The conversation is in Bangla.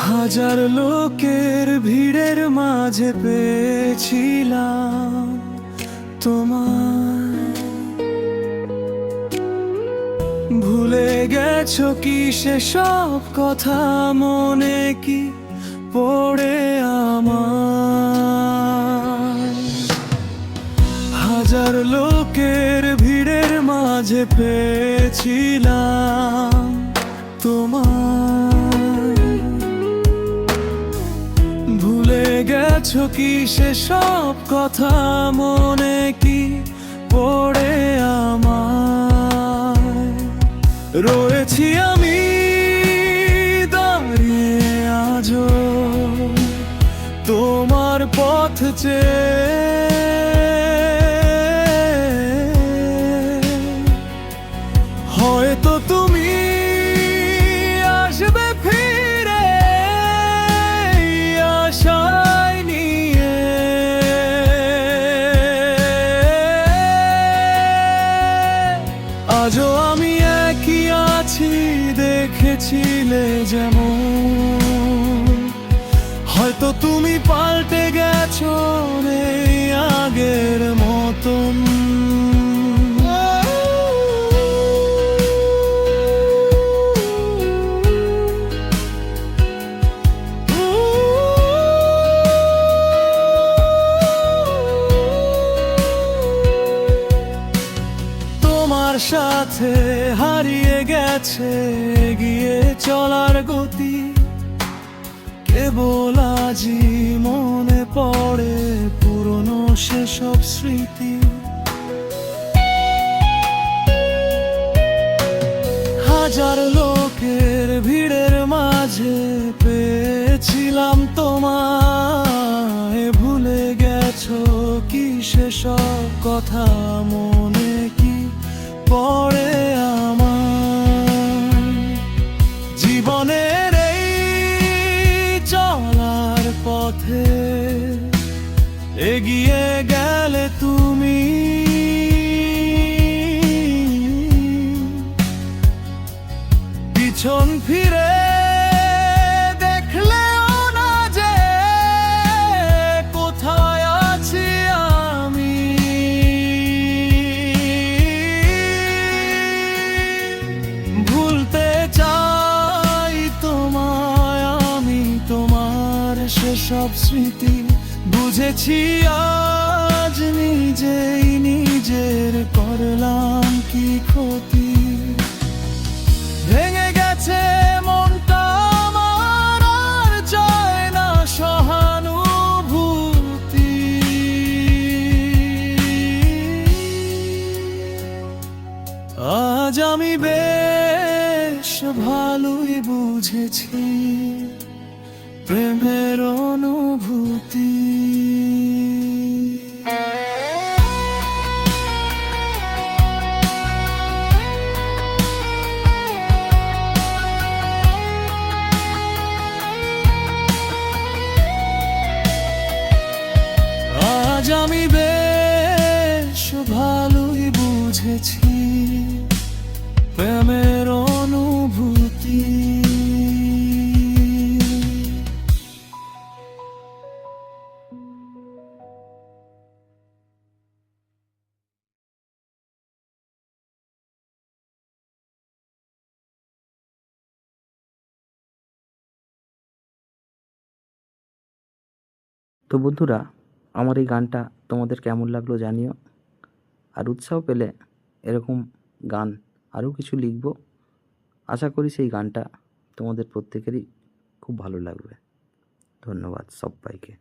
হাজার লোকের ভিড়ের মাঝে পেয়েছিলাম তোমায়। ভুলে গেছো কি সেসব কথা, মনে কি পড়ে আমার? হাজার লোকের ভিড়ের মাঝে পেয়েছিলাম তোমায়। ভুলে গেছো কি সেসব কথা, মনে কি পড়ে আমায়? রয়েছি আমি দাঁড়িয়ে আজও তোমার পথ চেয়ে। হয়তো তুমি আসবে ফিরে আশায় নিয়ে। আজও আমি একই আছি, দেখেছিলে যেমন। হয়তো তুমি পাল্টে গেছো, নেই আগের মতন। তোমার সাথে হারিয়ে গেছে এগিয়ে চলার গতি। কেবল আজই মনে পড়ে পুরনো সেসব স্মৃতি। হাজার লোকের ভিড়ের মাঝে পেয়েছিলাম তোমায়। ভুলে গেছো কি সেসব কথা, মনে কি পড়ে আমার? জীবনের এই চলার পথে এগিয়ে গেলে তুমি। পিছন ফিরে দেখলেও না যে কোথায় আছি আমি। ভুলতে চাই তোমায় আমি, তোমার সেসব স্মৃতি। বুঝেছি আজ নিজেই নিজের করলাম কি ক্ষতি। ভেঙে গেছে মনটা আমার, আর চায় না সহানুভূতি। আজ আমি বেশ ভালোই বুঝেছি প্রেমের অনুভূতি। আজ আমি বেশ ভালোই বুঝেছি প্রেমের অনুভূতি। তো বন্ধুরা, আমার এই গানটা তোমাদের কেমন লাগলো জানিও। আর উৎসাহ পেলে এরকম গান আরও কিছু লিখব। আশা করি সেই গানটা তোমাদের প্রত্যেকেরই খুব ভালো লাগবে। ধন্যবাদ সব্বাইকে।